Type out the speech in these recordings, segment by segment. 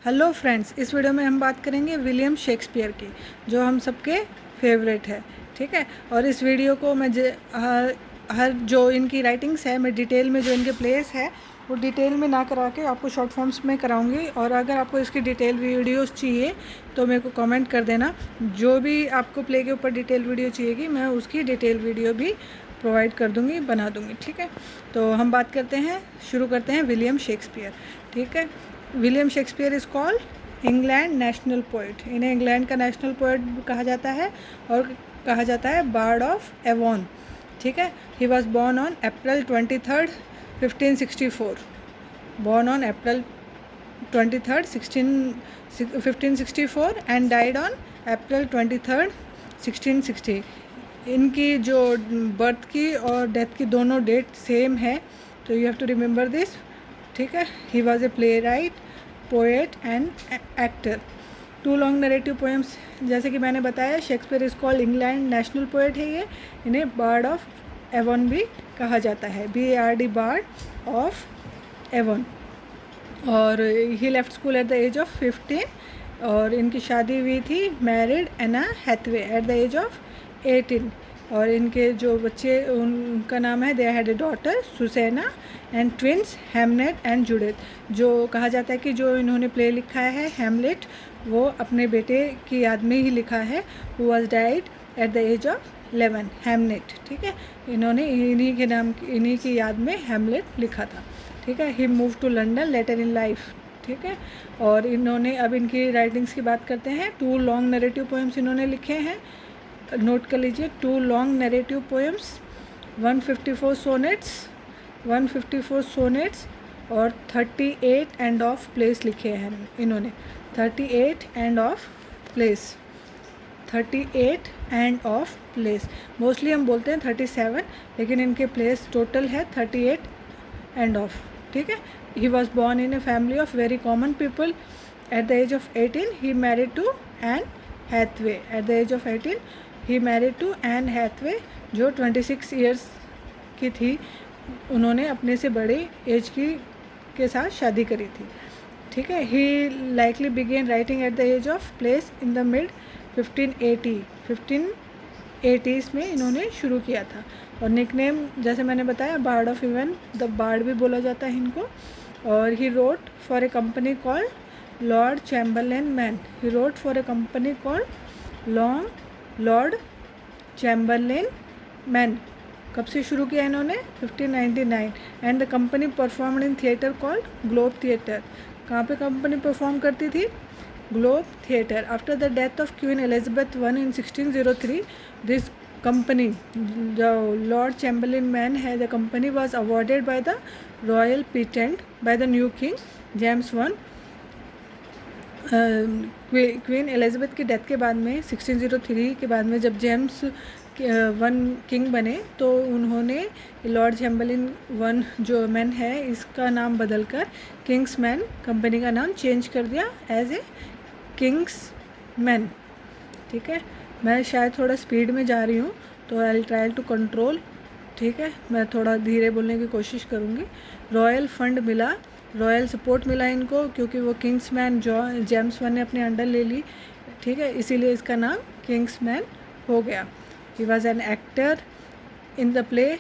Hello friends, इस video में हम बात करेंगे विलियम शेक्सपियर की, जो हम सबके फेवरेट है। ठीक है। और इस वीडियो को मैं हर जो इनकी राइटिंग्स है, मैं डिटेल में जो इनके प्लेस है वो डिटेल में ना करा के आपको शॉर्ट फॉर्म्स में कराऊंगी। और अगर आपको इसकी डिटेल वीडियोस चाहिए तो मेरे को कमेंट कर देना। जो भी आपको प्ले के ऊपर डिटेल वीडियो चाहिएगी, मैं उसकी डिटेल वीडियो भी प्रोवाइड कर दूँगी, बना दूँगी। ठीक है। तो हम बात करते हैं, शुरू करते हैं विलियम शेक्सपियर। ठीक है। William Shakespeare is called England national poet. इन्हें इंग्लैंड का नेशनल पोइट कहा जाता है और कहा जाता है बार्ड ऑफ एवॉन। ठीक है। He was born on April 23, 1564। Born on April 23, 1564 and died on April 23, 1660। इनकी जो बर्थ की और डेथ की दोनों डेट सेम है, तो you have to remember this. ठीक है। He was a playwright, poet and actor. 2 long narrative poems, जैसे कि मैंने बताया, Shakespeare is called England national poet है ये। इन्हें बार्ड ऑफ एवॉन भी कहा जाता है, BARD, बार्ड ऑफ एवॉन। और he left school at the age of 15। और इनकी शादी हुई थी, married Anne Hathaway, at the age of 18। और इनके जो बच्चे, उनका नाम है, they had a daughter Susanna and twins Hamnet and Judith. जो कहा जाता है कि जो इन्होंने प्ले लिखा है हेमलेट, वो अपने बेटे की याद में ही लिखा है, who was died at the age of 11, Hamnet. ठीक है। इन्होंने इन्हीं की याद में हेमलेट लिखा था। ठीक है। He move to London later in life. ठीक है। और इन्होंने, अब इनकी राइटिंग्स की बात करते हैं। 2 लॉन्ग नरेटिव पोएम्स इन्होंने लिखे हैं, नोट कर लीजिए। 2 long narrative poems, 154 sonnets, 154 sonnets और 38 एंड ऑफ प्लेस लिखे हैं इन्होंने। 38 end of place, 38 end of place. Mostly हम बोलते हैं 37, लेकिन इनके प्लेस टोटल है 38 एंड ऑफ। ठीक है। He was born in a family of very common people. At the age of 18 he married to Anne Hathaway. At the age of 18 he married to Anne Hathaway, जो 26 years की थी। उन्होंने अपने से बड़े as के साथ शादी करी थी। ठीक है। He likely began writing at the age of plays in the mid 1580s में इन्होंने शुरू किया था। और निकनेम, जैसे मैंने बताया, bard of Avon, the bard भी बोला जाता है इनको। और he wrote for a company called Lord Chamberlain man. He wrote for a company called Lord Chamberlain man. कब से शुरू किया इन्होंने? 1599। And the company performed in theatre called Globe theatre. कहाँ पे कंपनी परफॉर्म करती थी? Globe theatre. After the death of Queen Elizabeth I in 1603, this company, जो लॉर्ड चैम्बरलेन मैन है, the company was awarded by the royal patent by the new king James I। Queen Elizabeth की death के बाद में, 1603 के बाद में, जब जेम्स I किंग बने, तो उन्होंने लॉर्ड चैम्बरलेन I जो मैन है, इसका नाम बदलकर किंग्स मैन, कंपनी का नाम चेंज कर दिया एज ए किंग्स मैन। ठीक है। मैं शायद थोड़ा स्पीड में जा रही हूँ, तो आई ट्राई टू कंट्रोल। ठीक है। मैं थोड़ा धीरे बोलने की कोशिश करूँगी। रॉयल फंड मिला, रॉयल सपोर्ट मिला इनको, क्योंकि वो किंग्स मैन जेम्स I ने अपने अंडर ले ली। ठीक है। इसीलिए इसका नाम किंग्स मैन हो गया। He was an actor in the play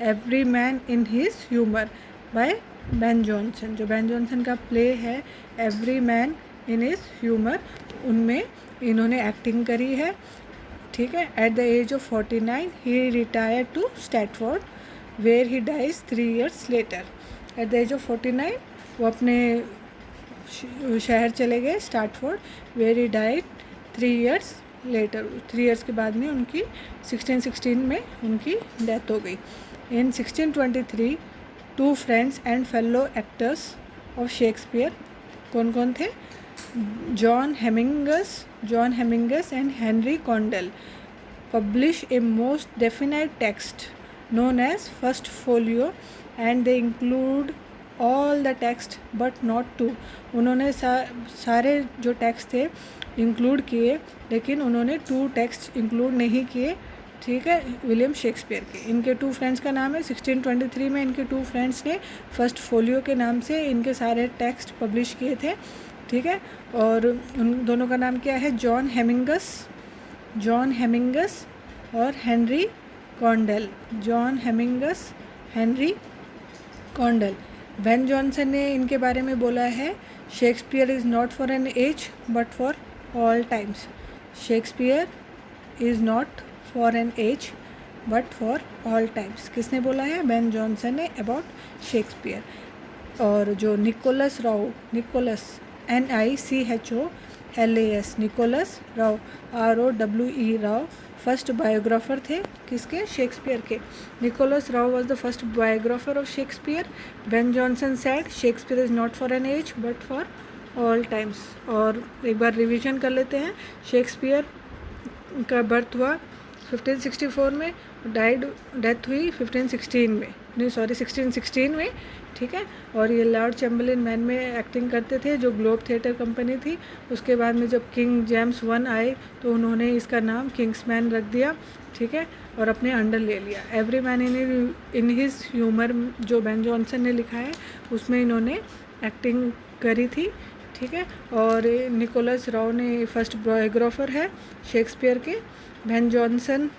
every man in his humour by Ben Jonson. जो बेन जॉनसन का प्ले है every man in his humour, उनमें इन्होंने एक्टिंग करी है। ठीक है। At the age of 49 he retired to Stratford, where he dies 3 years later. At the age of 49 वो अपने शहर चले गए, Stratford, where he died 3 years later. 3 years के बाद में उनकी 1616 में उनकी डेथ हो गई। In 1623 2 friends and fellow actors of Shakespeare, कौन कौन थे? John Heminges and Henry Condell publish a most definite text known as first folio, and they include all the text but not two। उन्होंने सारे जो text थे include किए, लेकिन उन्होंने 2 टेक्स्ट इंक्लूड नहीं किए। ठीक है, विलियम शेक्सपियर के। इनके 2 फ्रेंड्स का नाम है, 1623 में इनके 2 फ्रेंड्स ने फर्स्ट फोलियो के नाम से इनके सारे टेक्स्ट पब्लिश किए थे। ठीक है, और उन दोनों का नाम क्या है, जॉन हेमिंगस और Henry Condell. John Heminges, Henry Condell. Ben Jonson ने इनके बारे में बोला है, Shakespeare is not for an age but for all times. Shakespeare is not for an age but for all times. किसने बोला है, बेन जॉनसन ने अबाउट शेक्सपियर। और जो Nicholas Rowe, Nicholas NICHOLAS, Nicholas Rowe ROWE Rowe, first biographer थे किसके, Shakespeare के। Nicholas Rowe was the first biographer of Shakespeare. Ben Jonson said Shakespeare is not for an age but for all times. और एक बार revision कर लेते हैं, Shakespeare का birth हुआ 1564 में, डेथ हुई 1616 में। ठीक है, और ये लॉर्ड चैम्बरलेन मैन में एक्टिंग करते थे, जो ग्लोब थिएटर कंपनी थी। उसके बाद में जब किंग जेम्स 1 आए तो उन्होंने इसका नाम किंग्समैन रख दिया। ठीक है, और अपने अंडर ले लिया। Every man in his humour जो बेन जॉनसन ने लिखा है उसमें इन्होंने एक्टिंग करी थी। ठीक है, और निकोलस राव ने फर्स्ट बायोग्राफर है शेक्सपियर के। बेन जॉनसन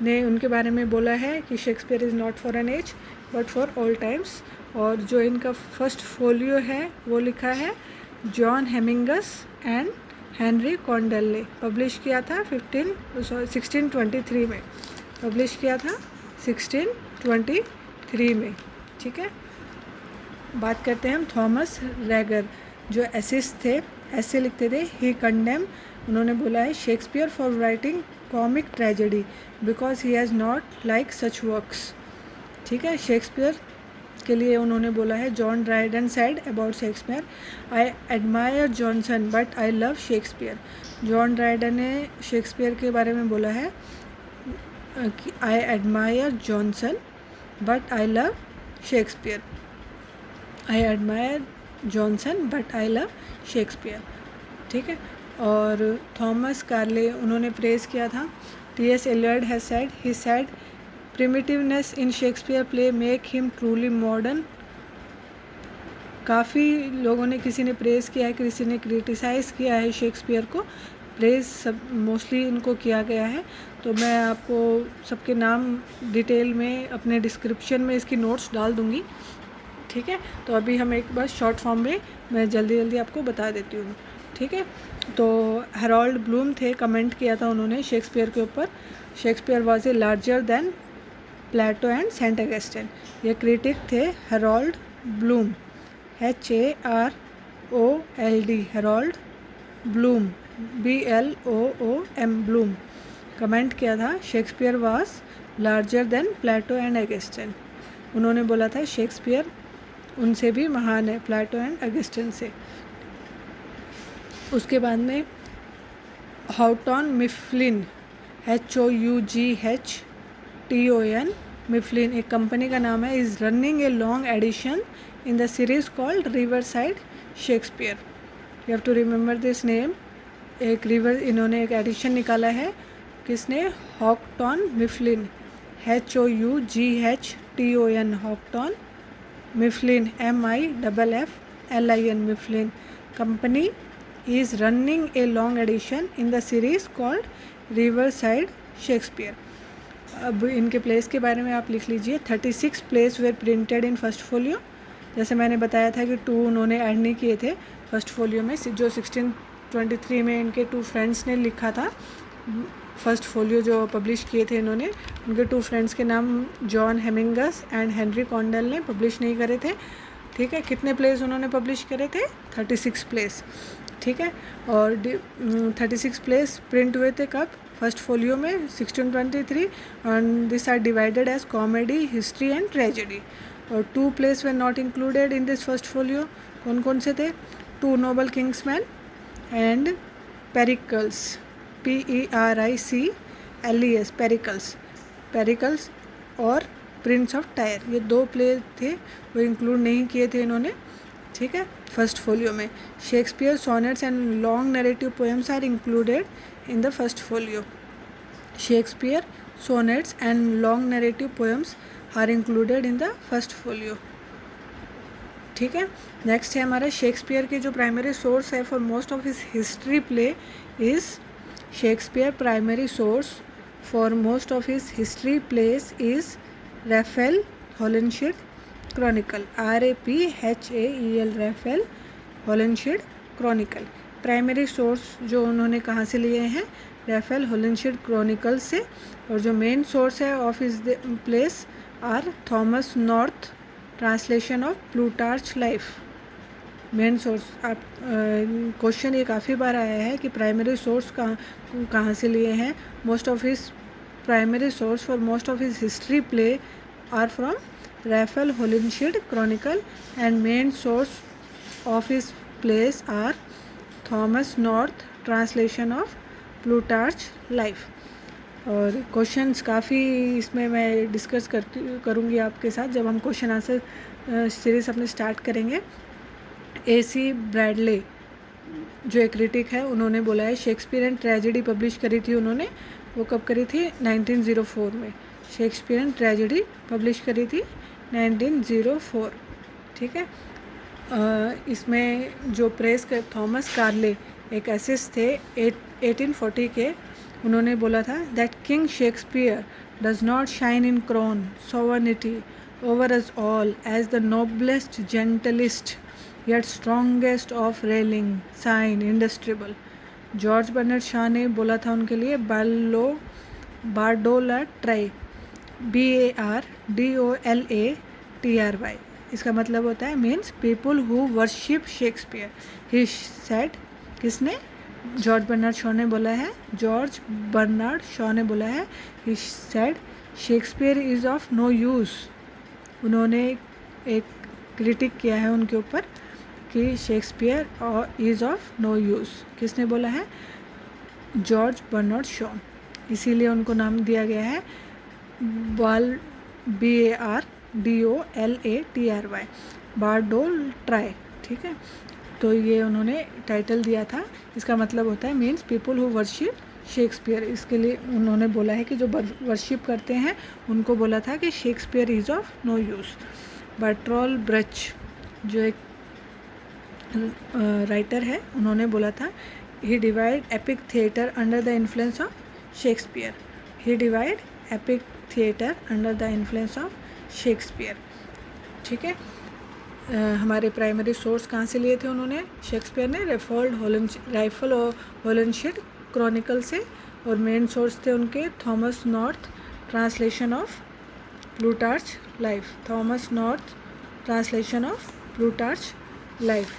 ने उनके बारे में बोला है कि Shakespeare is not for an age but for all times. और जो इनका फर्स्ट फोलियो है वो लिखा है John Heminges and Henry Condell ने पब्लिश किया था 1623 में, पब्लिश किया था 1623 में। ठीक है, बात करते हैं हम थॉमस रैगर, जो एसिस्ट थे, ऐसे लिखते थे। ही कंडेम, उन्होंने बोला है Shakespeare for writing comic tragedy because he has not like such works. ठीक है, शेक्सपियर के लिए उन्होंने बोला है, John Dryden said about Shakespeare, I admire Johnson but I love Shakespeare. John Dryden ने शेक्सपियर के बारे में बोला है कि I admire Johnson but I love Shakespeare. I admire Johnson but I love Shakespeare. ठीक है, और थॉमस कार्ले उन्होंने प्रेज किया था। T.S. Eliot has said, he said, primitiveness in Shakespeare play make him truly modern। काफ़ी लोगों ने, किसी ने प्रेज किया है, किसी ने क्रिटिसाइज़ किया है शेक्सपियर को। प्रेज सब मोस्टली इनको किया गया है। तो मैं आपको सबके नाम डिटेल में अपने डिस्क्रिप्शन में इसकी नोट्स डाल दूँगी। ठीक है, तो अभी हम एक बार शॉर्ट फॉर्म में मैं जल्दी आपको बता देती हूँ। ठीक है, तो हेरोल्ड ब्लूम थे, कमेंट किया था उन्होंने शेक्सपियर के ऊपर, Shakespeare was a larger than Plato and Saint Augustine. ये क्रिटिक थे Harold Bloom, HAROLD, Harold Bloom, BLOOM, Bloom. Comment किया था Shakespeare was larger than Plato and Augustine. उन्होंने बोला था शेक्सपियर उनसे भी महान है, प्लेटो एंड अगस्टिन से। उसके बाद में हॉउटन मिफलिन, HOUGHTON, मिफलिन एक कंपनी का नाम है, is running a long edition in the series called Riverside Shakespeare. You have to remember this name. एक रिवर, इन्होंने एक एडिशन निकाला है, किसने, Houghton Mifflin, HOUGHTON, Houghton Mifflin, MIFFLIN, Mifflin company is running a long edition in the series called Riverside Shakespeare। अब इनके place के बारे में आप लिख लीजिए। 36 plays were printed in first folio. जैसे मैंने बताया था कि 2 उन्होंने ऐड नहीं किए थे फर्स्ट फोलियो में, जो 1623 में इनके 2 फ्रेंड्स ने लिखा था। फर्स्ट फोलियो जो पब्लिश किए थे इन्होंने, उनके 2 फ्रेंड्स के नाम John Heminges and Henry Condell ने पब्लिश नहीं करे थे। ठीक है, कितने प्लेस उन्होंने पब्लिश करे थे, 36 प्लेस। ठीक है, और 36 प्लेस प्रिंट हुए थे कब, फर्स्ट फोलियो में 1623, and this are divided as comedy, history and tragedy. और 2 plays were not included in this first folio. कौन कौन से थे, 2 noble kinsmen and Pericles, PERICLES, Pericles और प्रिंस ऑफ टायर। ये 2 प्ले थे, वो इंक्लूड नहीं किए थे इन्होंने। ठीक है, फर्स्ट फोलियो में Shakespeare sonnets and long narrative poems are included in the first folio. Shakespeare sonnets and long narrative poems are included in the first folio. ठीक है. नेक्स्ट है हमारा शेक्सपियर के जो प्राइमरी सोर्स है for most of his history play is Shakespeare. Primary source for most of his history place is Raphael Holinshed Chronicle. RAPHAEL Raphael Holinshed Chronicle. Primary source जो उन्होंने कहाँ से लिए हैं, रैफेल हॉलिनशेड क्रॉनिकल से. और जो मेन सोर्स है of his plays are Thomas North translation of Plutarch life. Main source. आप क्वेश्चन ये काफ़ी बार आया है कि प्राइमरी सोर्स कहाँ से लिए हैं. Most of his primary source for most of his history play are from Raphael Holinshed chronicle and main source of his plays are Thomas North translation of Plutarch life. और questions काफ़ी इसमें मैं discuss करूँगी आपके साथ जब हम question answer series अपने स्टार्ट करेंगे. AC ब्रैडले जो एक क्रिटिक है, उन्होंने बोला है शेक्सपियर एंड ट्रेजेडी पब्लिश करी थी उन्होंने. वो कब करी थी? 1904 में. शेक्सपियर एंड ट्रेजेडी पब्लिश करी थी 1904. ठीक है. इसमें जो प्रेस कर थॉमस कार्ले एक एसिस्ट थे 1840 के, उन्होंने बोला था that king Shakespeare does not shine in crowned sovereignty over us all as the noblest gentlest yet strongest of rallying sign indestructible. George Bernard Shaw ने बोला था उनके लिए बार्डोला ट्राई BARDOLATRY. इसका मतलब होता है means people who worship Shakespeare. He said, किसने? जॉर्ज बर्नार्ड शॉ ने बोला है. जॉर्ज बर्नार्ड शॉ ने बोला है he said Shakespeare is of no use. उन्होंने एक क्रिटिक किया है उनके ऊपर कि Shakespeare is of no use. किसने बोला है? George Bernard Shaw. इसीलिए उनको नाम दिया गया है BARDOLATRY बार्डोल ट्राई. ठीक है. तो ये उन्होंने टाइटल दिया था. इसका मतलब होता है means people who worship Shakespeare. इसके लिए उन्होंने बोला है कि जो वर्शिप करते हैं उनको बोला था कि Shakespeare is of no use. Bertolt Brecht जो एक राइटर है, उन्होंने बोला था he divide epic theatre under the influence of Shakespeare. He divide epic theatre under the influence of Shakespeare. ठीक है. हमारे प्राइमरी सोर्स कहाँ से लिए थे उन्होंने? शेक्सपियर ने रैफेल हॉलिनशेड क्रॉनिकल से. और मेन सोर्स थे उनके Thomas North translation of Plutarch life. Thomas North translation of Plutarch life.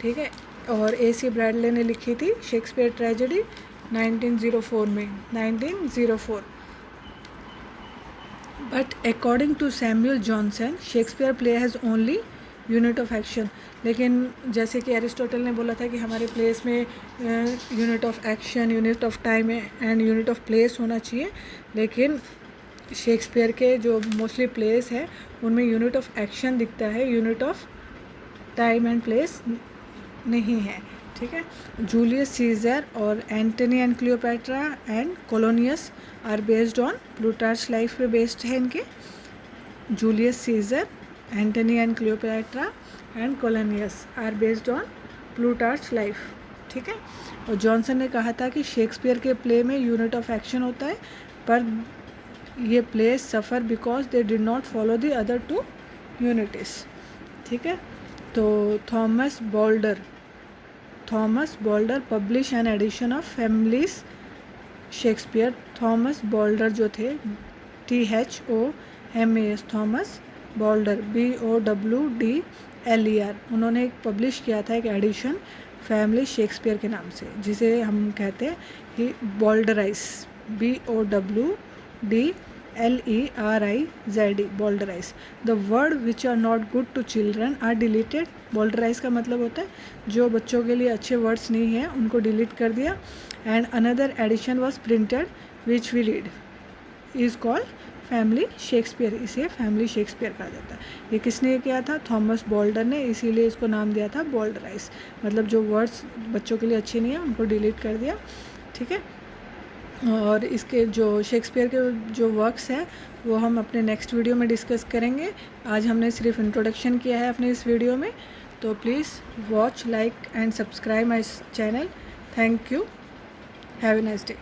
ठीक है. और AC ब्रैडले ने लिखी थी शेक्सपियर ट्रेजेडी 1904 में. 1904. But according to Samuel Johnson Shakespeare play has only unit of action. लेकिन जैसे कि एरिस्टोटल ने बोला था कि हमारे प्लेस में unit of action, unit of time and unit of place होना चाहिए. लेकिन शेक्सपियर के जो मोस्टली प्लेस है उनमें यूनिट ऑफ एक्शन दिखता है, unit of time and place नहीं है. ठीक है. जूलियस सीजर और Antony and Cleopatra and Coriolanus are based on Plutarch life पे बेस्ड है इनके. Julius Caesar, Antony and Cleopatra and Coriolanus are based on Plutarch life. ठीक है. और जॉनसन ने कहा था कि शेक्सपियर के प्ले में यूनिट ऑफ एक्शन होता है, पर ये play suffer because they did not follow the other two unities. ठीक है. तो Thomas Bowdler publish an edition of families Shakespeare. Thomas Bowdler जो थे THOMAS थॉमस बॉल्डर BOWDLER, उन्होंने एक पब्लिश किया था एक एडिशन फैमिली शेक्सपियर के नाम से, जिसे हम कहते हैं कि बॉल्डराइज. BOWDLERIZ बॉल्डराइज. The word which are not good to children are deleted. बॉल्डराइज का मतलब होता है जो बच्चों के लिए अच्छे वर्ड्स नहीं हैं उनको डिलीट कर दिया. And another edition was printed which we read is called family Shakespeare. इसे फैमिली शेक्सपियर कहा जाता है. ये किसने किया था? थॉमस बॉल्डर ने. इसीलिए इसको नाम दिया था बॉल्डराइज. मतलब जो वर्ड्स बच्चों के लिए अच्छे नहीं हैं उनको डिलीट कर दिया. ठीक है. और इसके जो शेक्सपियर के जो वर्क्स हैं वो हम अपने नेक्स्ट वीडियो में डिस्कस करेंगे। आज हमने सिर्फ इंट्रोडक्शन किया है अपने इस वीडियो में। तो please watch, like and subscribe my channel. Thank you. Have a nice day.